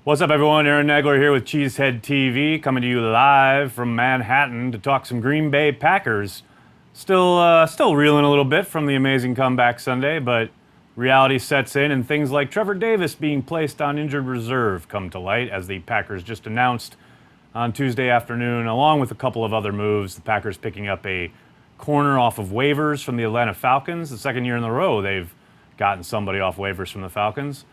What's up, everyone? Aaron Nagler here with Cheesehead TV, coming to you live from Manhattan to talk some Green Bay Packers. Still reeling a little bit from the amazing comeback Sunday, but reality sets in and things like Trevor Davis being placed on injured reserve come to light as the Packers just announced on Tuesday afternoon, along with a couple of other moves. The Packers picking up a corner off of waivers from the Atlanta Falcons. The second year in a row they've gotten somebody off waivers from the Falcons.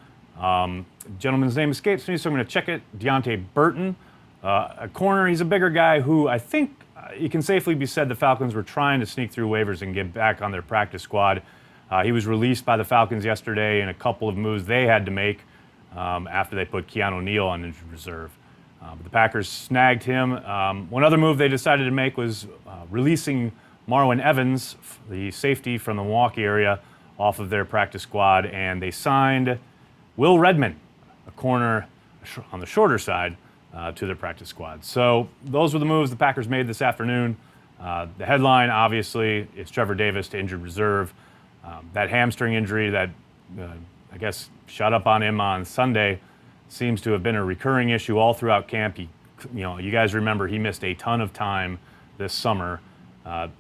Gentleman's name escapes me, so I'm going to check it. Deontay Burton, a corner. He's a bigger guy who I think it can safely be said the Falcons were trying to sneak through waivers and get back on their practice squad. He was released by the Falcons yesterday in a couple of moves they had to make after they put Keanu Neal on injured reserve. But the Packers snagged him. One other move they decided to make was releasing Marwin Evans, the safety from the Milwaukee area, off of their practice squad, and they signed Will Redmond, a corner on the shorter side, to their practice squad. So those were the moves the Packers made this afternoon. The headline, obviously, is Trevor Davis to injured reserve. That hamstring injury that I guess shot up on him on Sunday seems to have been a recurring issue all throughout camp. You guys remember he missed a ton of time this summer.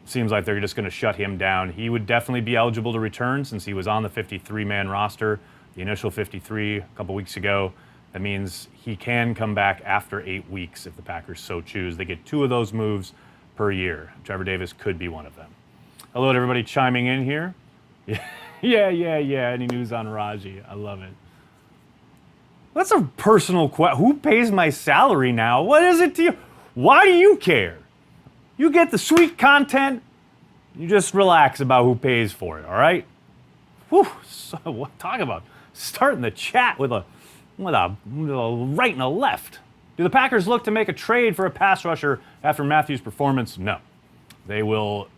Seems like they're just going to shut him down. He would definitely be eligible to return since he was on the 53-man roster, the initial 53 a couple weeks ago. That means he can come back after 8 weeks if the Packers so choose. They get 2 of those moves per year. Trevor Davis could be one of them. Hello to everybody chiming in here. Yeah. Any news on Raji? I love it. That's a personal question. Who pays my salary now? What is it to you? Why do you care? You get the sweet content. You just relax about who pays for it, all right? Whew, so what talk about starting the chat with a right and a left. Do the Packers look to make a trade for a pass rusher after Matthews' performance? No. They will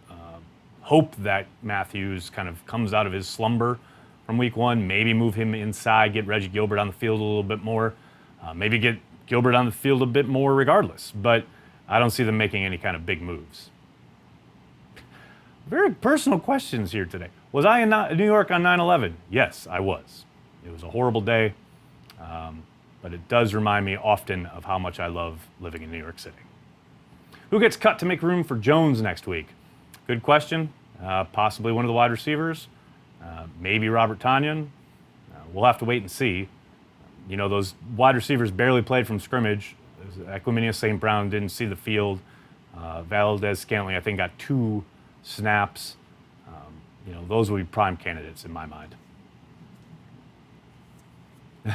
hope that Matthews kind of comes out of his slumber from week 1, maybe move him inside, get Reggie Gilbert on the field a little bit more, maybe get Gilbert on the field a bit more regardless. But I don't see them making any kind of big moves. Very personal questions here today. Was I in New York on 9/11? Yes, I was. It was a horrible day, but it does remind me often of how much I love living in New York City. Who gets cut to make room for Jones next week? Good question. Possibly one of the wide receivers. Maybe Robert Tonyan. We'll have to wait and see. Those wide receivers barely played from scrimmage. Equiminius St. Brown didn't see the field. Valdez-Scantling, I think, got 2 snaps. Those would be prime candidates in my mind.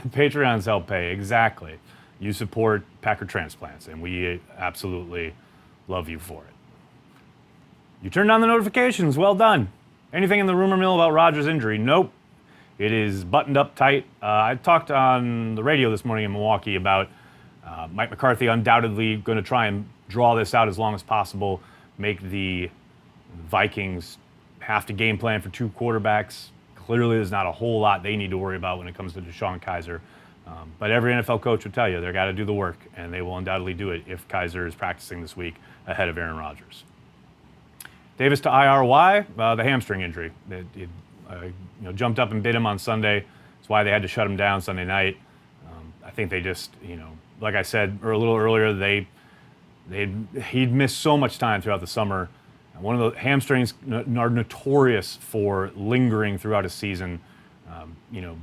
Patreons help pay, exactly. You support Packer transplants, and we absolutely love you for it. You turned on the notifications, well done. Anything in the rumor mill about Rodgers' injury? Nope. It is buttoned up tight. I talked on the radio this morning in Milwaukee about Mike McCarthy undoubtedly going to try and draw this out as long as possible, make the Vikings have to game plan for 2 quarterbacks. Clearly, there's not a whole lot they need to worry about when it comes to Deshaun Kaiser. But every NFL coach would tell you they've got to do the work, and they will undoubtedly do it if Kaiser is practicing this week ahead of Aaron Rodgers. Davis to IR. The hamstring injury. It jumped up and bit him on Sunday. That's why they had to shut him down Sunday night. I think they just, like I said a little earlier, he'd missed so much time throughout the summer. One of the hamstrings are notorious for lingering throughout a season.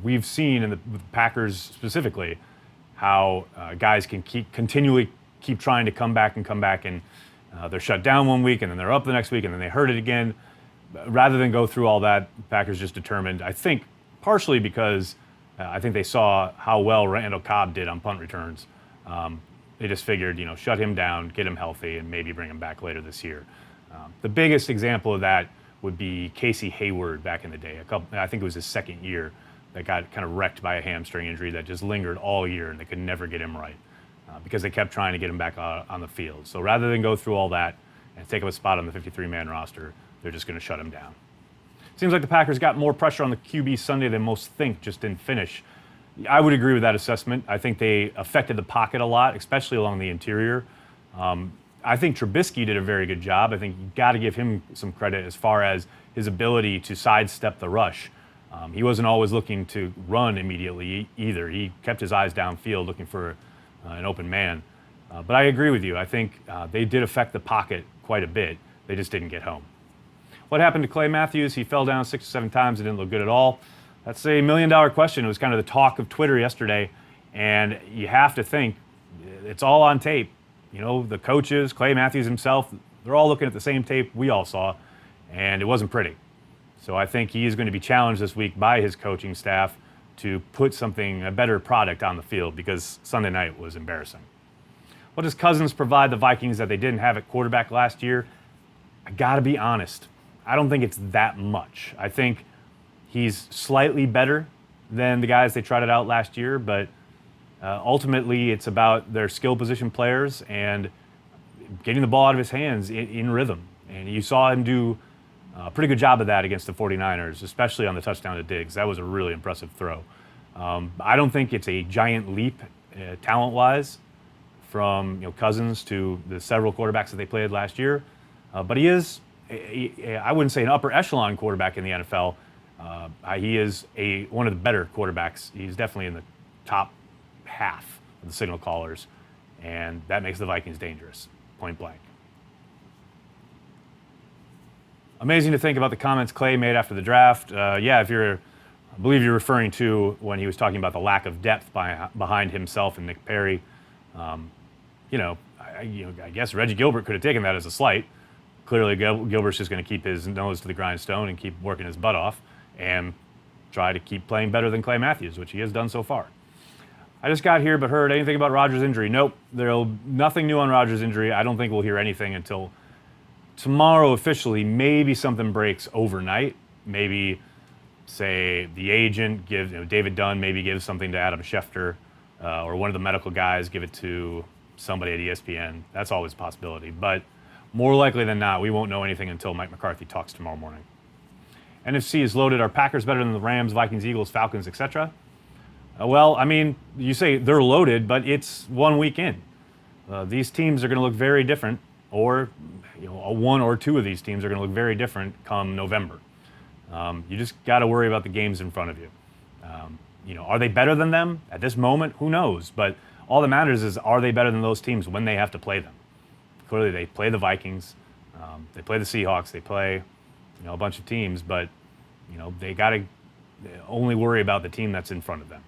We've seen in the Packers specifically how guys can continually keep trying to come back, and they're shut down one week, and then they're up the next week, and then they hurt it again. Rather than go through all that, the Packers just determined, I think partially because I think they saw how well Randall Cobb did on punt returns. They just figured, shut him down, get him healthy, and maybe bring him back later this year. The biggest example of that would be Casey Hayward back in the day. I think it was his second year that got kind of wrecked by a hamstring injury that just lingered all year, and they could never get him right because they kept trying to get him back on the field. So rather than go through all that and take up a spot on the 53-man roster, they're just going to shut him down. Seems like the Packers got more pressure on the QB Sunday than most think, just didn't finish. I would agree with that assessment. I think they affected the pocket a lot, especially along the interior. I think Trubisky did a very good job. I think you got to give him some credit as far as his ability to sidestep the rush. He wasn't always looking to run immediately either. He kept his eyes downfield looking for an open man. But I agree with you. I think they did affect the pocket quite a bit. They just didn't get home. What happened to Clay Matthews? He fell down 6 or 7 times and didn't look good at all. That's a million-dollar question. It was kind of the talk of Twitter yesterday. And you have to think it's all on tape. You know, the coaches, Clay Matthews himself, they're all looking at the same tape we all saw, and it wasn't pretty. So I think he is going to be challenged this week by his coaching staff to put a better product on the field, because Sunday night was embarrassing. What does Cousins provide the Vikings that they didn't have at quarterback last year? I got to be honest. I don't think it's that much. I think he's slightly better than the guys they trotted out last year, but ultimately it's about their skill position players and getting the ball out of his hands in rhythm. And you saw him do a pretty good job of that against the 49ers, especially on the touchdown to Diggs. That was a really impressive throw. I don't think it's a giant leap talent-wise from Cousins to the several quarterbacks that they played last year. But he is, I wouldn't say an upper echelon quarterback in the NFL. He is one of the better quarterbacks. He's definitely in the top half of the signal callers, and that makes the Vikings dangerous, point blank. Amazing to think about the comments Clay made after the draft. I believe you're referring to when he was talking about the lack of depth behind himself and Nick Perry. I guess Reggie Gilbert could have taken that as a slight. Clearly, Gilbert's just going to keep his nose to the grindstone and keep working his butt off and try to keep playing better than Clay Matthews, which he has done so far. I just got here but heard anything about Rodgers' injury. Nope, nothing new on Rodgers' injury. I don't think we'll hear anything until tomorrow officially. Maybe something breaks overnight. Maybe, say, the agent David Dunn maybe gives something to Adam Schefter or one of the medical guys give it to somebody at ESPN. That's always a possibility. But more likely than not, we won't know anything until Mike McCarthy talks tomorrow morning. NFC is loaded. Are Packers better than the Rams, Vikings, Eagles, Falcons, etc.? Well, I mean, you say they're loaded, but it's 1 week in. These teams are going to look very different, or one or two of these teams are going to look very different come November. You just got to worry about the games in front of you. Are they better than them at this moment? Who knows? But all that matters is, are they better than those teams when they have to play them? Clearly, they play the Vikings, they play the Seahawks, they play a bunch of teams, but they got to only worry about the team that's in front of them.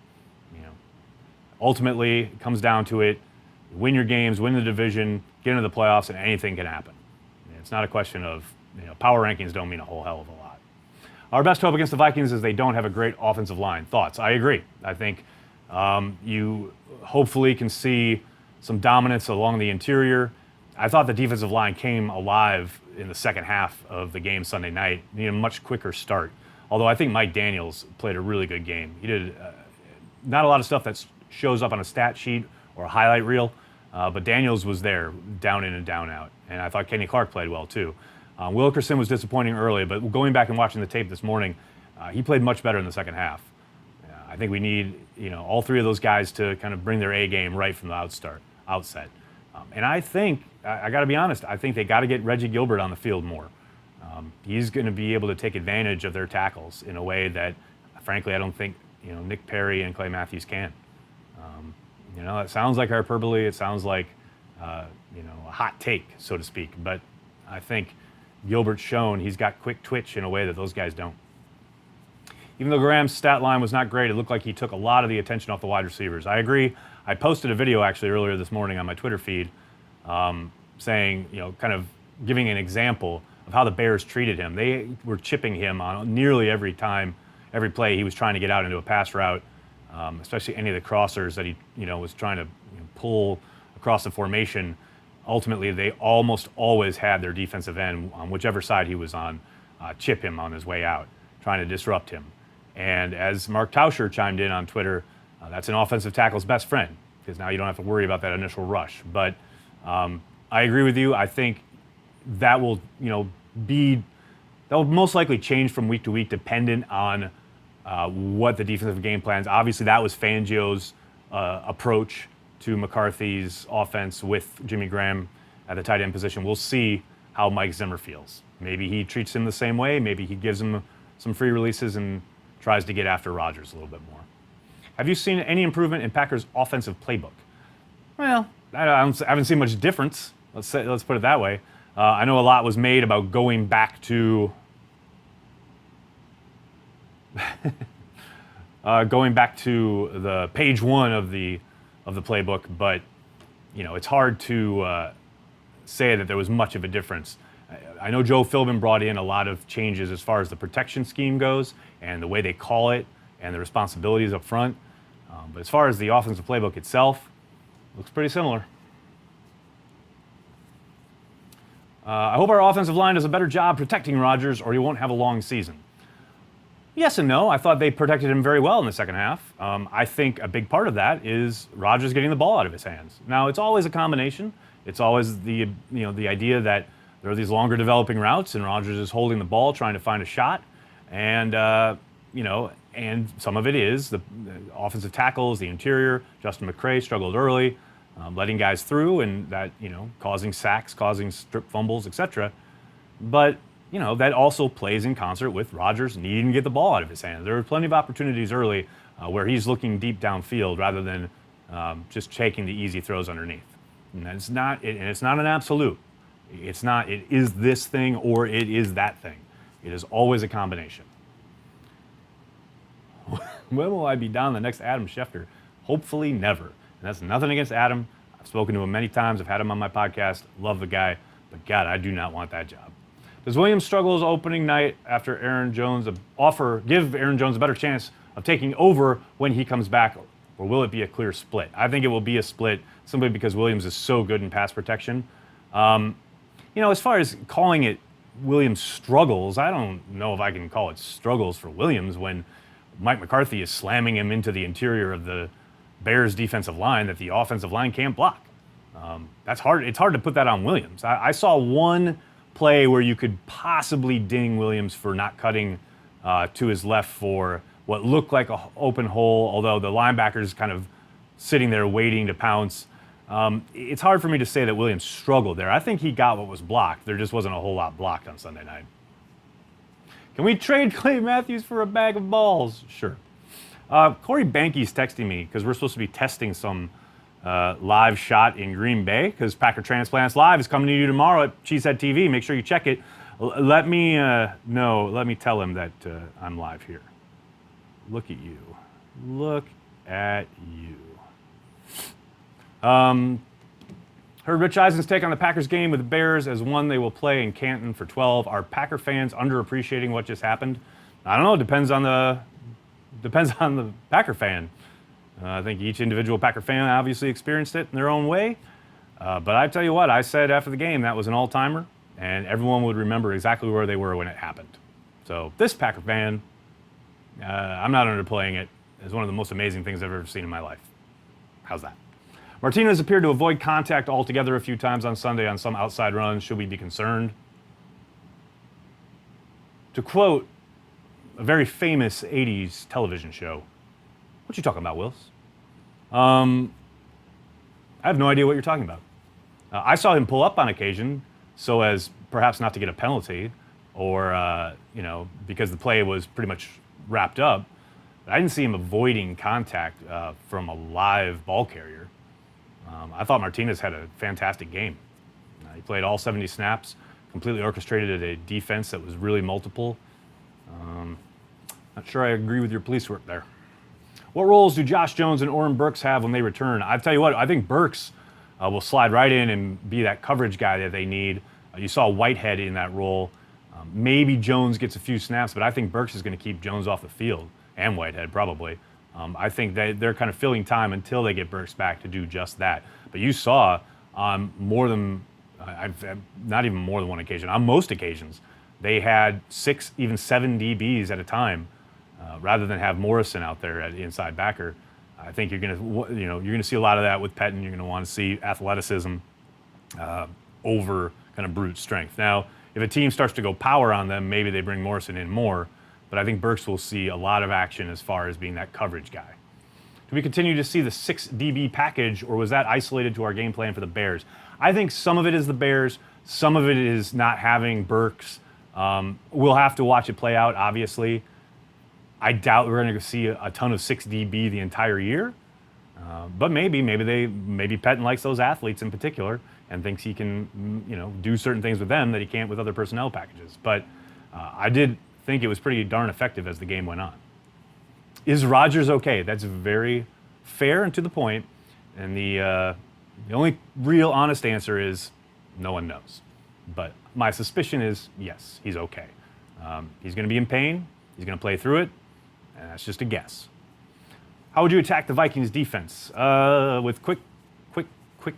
Ultimately, it comes down to it: win your games, win the division, get into the playoffs, and anything can happen. It's not a question of power rankings don't mean a whole hell of a lot. Our best hope against the Vikings is they don't have a great offensive line. Thoughts? I agree. I think you hopefully can see some dominance along the interior. I thought the defensive line came alive in the second half of the game Sunday night. Needed a much quicker start. Although I think Mike Daniels played a really good game. He did not a lot of stuff that shows up on a stat sheet or a highlight reel, but Daniels was there, down in and down out. And I thought Kenny Clark played well too. Wilkerson was disappointing early, but going back and watching the tape this morning, he played much better in the second half. I think we need all three of those guys to kind of bring their A game right from the outset. And I think, I got to be honest, I think they got to get Reggie Gilbert on the field more. He's going to be able to take advantage of their tackles in a way that, frankly, I don't think Nick Perry and Clay Matthews can. It sounds like hyperbole. It sounds like a hot take, so to speak. But I think Gilbert's shown he's got quick twitch in a way that those guys don't. Even though Graham's stat line was not great, it looked like he took a lot of the attention off the wide receivers. I agree. I posted a video actually earlier this morning on my Twitter feed saying, kind of giving an example of how the Bears treated him. They were chipping him on nearly every play he was trying to get out into a pass route, especially any of the crossers that he was trying to pull across the formation. Ultimately, they almost always had their defensive end, on whichever side he was on, chip him on his way out, trying to disrupt him. And as Mark Tauscher chimed in on Twitter, that's an offensive tackle's best friend, because now you don't have to worry about that initial rush. But I agree with you. I think that will, that will most likely change from week to week, dependent on what the defensive game plans. Obviously, that was Fangio's approach to McCarthy's offense with Jimmy Graham at the tight end position. We'll see how Mike Zimmer feels. Maybe he treats him the same way. Maybe he gives him some free releases and tries to get after Rodgers a little bit more. Have you seen any improvement in Packers' offensive playbook? Well, I haven't seen much difference. Let's put it that way. I know a lot was made about going back to the page one of the playbook, but it's hard to say that there was much of a difference. I know Joe Philbin brought in a lot of changes as far as the protection scheme goes and the way they call it and the responsibilities up front. But as far as the offensive playbook itself, looks pretty similar. I hope our offensive line does a better job protecting Rodgers or he won't have a long season. Yes and no. I thought they protected him very well in the second half. I think a big part of that is Rodgers getting the ball out of his hands. Now, it's always a combination. It's always the idea that there are these longer developing routes and Rodgers is holding the ball, trying to find a shot. And, and some of it is the offensive tackles, the interior. Justin McCray struggled early, letting guys through and that, causing sacks, causing strip fumbles, etc. But that also plays in concert with Rodgers needing to get the ball out of his hands. There were plenty of opportunities early where he's looking deep downfield rather than just taking the easy throws underneath. And it's not an absolute. It's not, it is this thing or it is that thing. It is always a combination. When will I be down the next Adam Schefter? Hopefully never. And that's nothing against Adam. I've spoken to him many times. I've had him on my podcast. Love the guy. But God, I do not want that job. Does Williams struggle's opening night after Aaron Jones give Aaron Jones a better chance of taking over when he comes back, or will it be a clear split? I think it will be a split simply because Williams is so good in pass protection. As far as calling it Williams struggles, I don't know if I can call it struggles for Williams when Mike McCarthy is slamming him into the interior of the Bears defensive line that the offensive line can't block. That's hard. It's hard to put that on Williams. I saw one play where you could possibly ding Williams for not cutting to his left for what looked like an open hole, although the linebacker's kind of sitting there waiting to pounce. It's hard for me to say that Williams struggled there. I think he got what was blocked. There just wasn't a whole lot blocked on Sunday night. Can we trade Clay Matthews for a bag of balls? Sure. Corey Banky's texting me because we're supposed to be testing some live shot in Green Bay because Packer Transplants Live is coming to you tomorrow at Cheesehead TV. Make sure you check it. Let me tell him that I'm live here. Look at you. Look at you. Heard Rich Eisen's take on the Packers game with the Bears as one they will play in Canton for 12. Are Packer fans underappreciating what just happened? I don't know. Depends on the Packer fan. I think each individual Packer fan obviously experienced it in their own way. But I tell you what, I said after the game that was an all-timer, and everyone would remember exactly where they were when it happened. So this Packer fan, I'm not underplaying it. It's one of the most amazing things I've ever seen in my life. How's that? Martinez appeared to avoid contact altogether a few times on Sunday on some outside runs. Should we be concerned? To quote a very famous 80s television show, what you talking about, Wills? I have no idea what you're talking about. I saw him pull up on occasion so as perhaps not to get a penalty or, because the play was pretty much wrapped up. But I didn't see him avoiding contact from a live ball carrier. I thought Martinez had a fantastic game. He played all 70 snaps, completely orchestrated a defense that was really multiple. Not sure I agree with your police work there. What roles do Josh Jones and Oren Burks have when they return? I'll tell you what, I think Burks will slide right in and be that coverage guy that they need. You saw Whitehead in that role. Maybe Jones gets a few snaps, but I think Burks is going to keep Jones off the field, and Whitehead probably. I think they're kind of filling time until they get Burks back to do just that. But you saw on not even more than one occasion, on most occasions, they had 6, even 7 DBs at a time, rather than have Morrison out there at inside backer. I think you're gonna see a lot of that with Pettin. You're gonna want to see athleticism over kind of brute strength. Now, if a team starts to go power on them, maybe they bring Morrison in more. But I think Burks will see a lot of action as far as being that coverage guy. Do we continue to see the 6 DB package, or was that isolated to our game plan for the Bears? I think some of it is the Bears. Some of it is not having Burks. We'll have to watch it play out, obviously. I doubt we're going to see a ton of 6 DB the entire year. But maybe Pettine likes those athletes in particular and thinks he can, do certain things with them that he can't with other personnel packages. But I did think it was pretty darn effective as the game went on. Is Rodgers okay? That's very fair and to the point. And the only real honest answer is no one knows. But my suspicion is yes, he's okay. He's going to be in pain. He's going to play through it. And that's just a guess. How would you attack the Vikings defense? With quick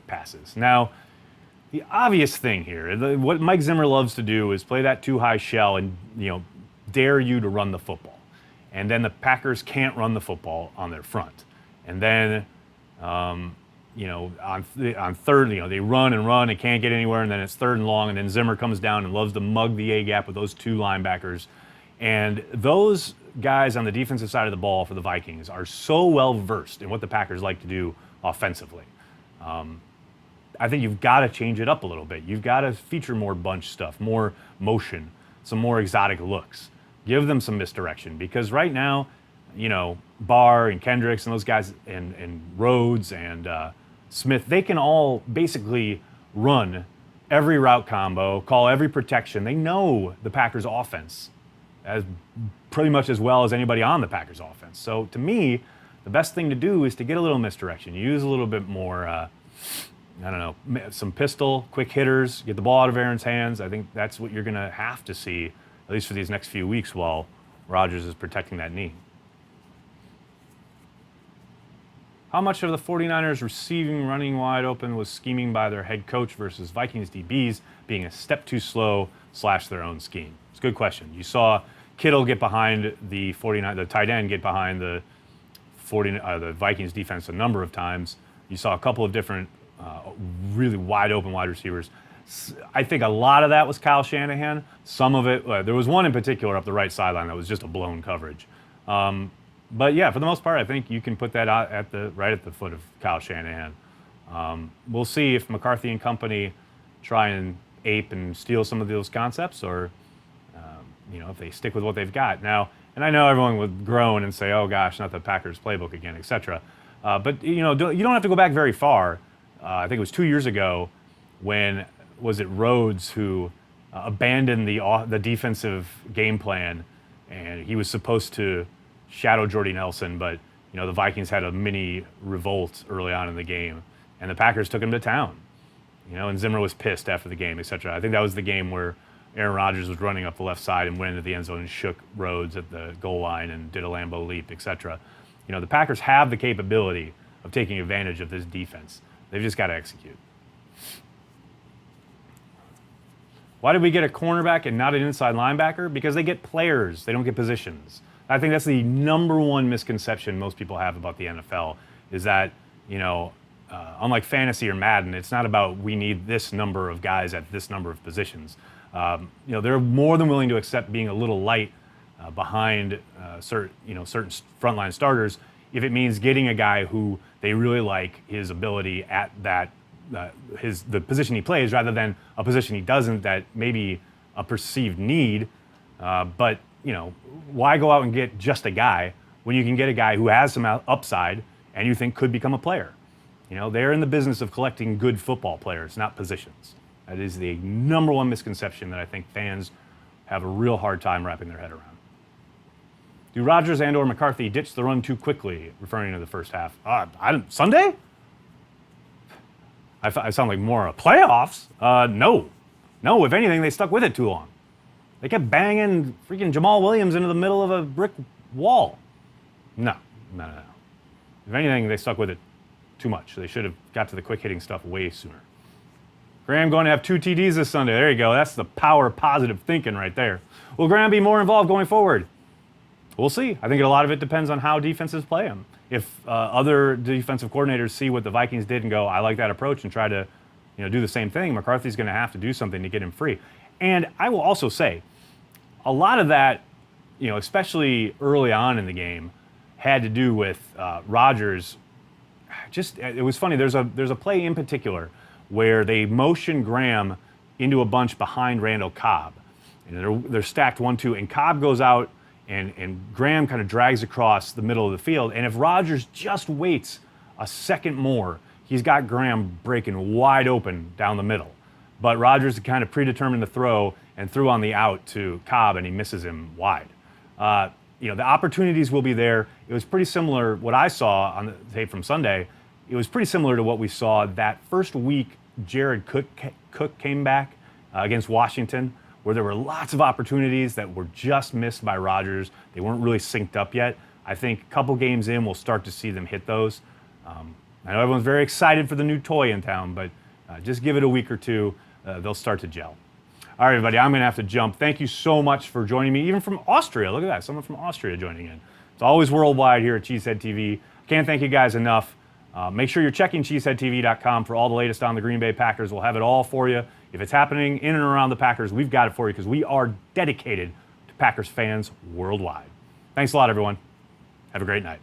passes. Now, the obvious thing here, what Mike Zimmer loves to do is play that too high shell and dare you to run the football. And then the Packers can't run the football on their front. And then, on third, they run and can't get anywhere, and then it's 3rd and long, and then Zimmer comes down and loves to mug the A-gap with those 2 linebackers. And those guys on the defensive side of the ball for the Vikings are so well versed in what the Packers like to do offensively. I think you've got to change it up a little bit. You've got to feature more bunch stuff, more motion, some more exotic looks. Give them some misdirection, because right now, Barr and Kendricks and those guys and Rhodes and Smith, they can all basically run every route combo, call every protection. They know the Packers offense as pretty much as well as anybody on the Packers offense. So to me, the best thing to do is to get a little misdirection. Use a little bit more, some pistol, quick hitters, get the ball out of Aaron's hands. I think that's what you're going to have to see, at least for these next few weeks while Rodgers is protecting that knee. How much of the 49ers receiving running wide open was scheming by their head coach versus Vikings DBs being a step too slow / their own scheme? It's a good question. You saw Kittle get behind the tight end get behind the Vikings defense a number of times. You saw a couple of different really wide open wide receivers. I think a lot of that was Kyle Shanahan. Some of it, there was one in particular up the right sideline that was just a blown coverage. But yeah, for the most part, I think you can put that out right at the foot of Kyle Shanahan. We'll see if McCarthy and company try and ape and steal some of those concepts, or if they stick with what they've got now. And I know everyone would groan and say, "Oh gosh, not the Packers playbook again," etc. But you don't have to go back very far. I think it was 2 years ago when was it Rhodes who abandoned the defensive game plan, and he was supposed to shadow Jordy Nelson, but the Vikings had a mini revolt early on in the game, and the Packers took him to town. And Zimmer was pissed after the game, etc. I think that was the game where Aaron Rodgers was running up the left side and went into the end zone and shook Rhodes at the goal line and did a Lambeau leap, etc. The Packers have the capability of taking advantage of this defense. They've just got to execute. Why did we get a cornerback and not an inside linebacker? Because they get players. They don't get positions. I think that's the number one misconception most people have about the NFL is that, unlike fantasy or Madden, it's not about we need this number of guys at this number of positions. They're more than willing to accept being a little light behind certain frontline starters if it means getting a guy who they really like his ability at the position he plays rather than a position he doesn't that maybe a perceived need. But why go out and get just a guy when you can get a guy who has some upside and you think could become a player? They're in the business of collecting good football players, not positions. That is the number one misconception that I think fans have a real hard time wrapping their head around. Do Rodgers and or McCarthy ditch the run too quickly, referring to the first half? Sunday? I sound like more of playoffs. No. No, if anything, they stuck with it too long. They kept banging freaking Jamal Williams into the middle of a brick wall. No. If anything, they stuck with it too much. They should have got to the quick-hitting stuff way sooner. Graham going to have 2 TDs this Sunday. There you go. That's the power of positive thinking right there. Will Graham be more involved going forward? We'll see. I think a lot of it depends on how defenses play him. If other defensive coordinators see what the Vikings did and go, I like that approach, and try to do the same thing, McCarthy's going to have to do something to get him free. And I will also say, a lot of that, especially early on in the game, had to do with Rodgers. It was funny. There's a play in particular where they motion Graham into a bunch behind Randall Cobb. They're stacked 1-2, and Cobb goes out and Graham kind of drags across the middle of the field. And if Rodgers just waits a second more, he's got Graham breaking wide open down the middle. But Rodgers kind of predetermined to throw and threw on the out to Cobb, and he misses him wide. The opportunities will be there. It was pretty similar, what I saw on the tape from Sunday, it was pretty similar to what we saw that first week Jared Cook came back against Washington, where there were lots of opportunities that were just missed by Rodgers. They weren't really synced up yet. I think a couple games in, we'll start to see them hit those. I know everyone's very excited for the new toy in town, but just give it a week or two, they'll start to gel. All right, everybody, I'm going to have to jump. Thank you so much for joining me, even from Austria. Look at that, someone from Austria joining in. It's always worldwide here at Cheesehead TV. Can't thank you guys enough. Make sure you're checking cheeseheadtv.com for all the latest on the Green Bay Packers. We'll have it all for you. If it's happening in and around the Packers, we've got it for you because we are dedicated to Packers fans worldwide. Thanks a lot, everyone. Have a great night.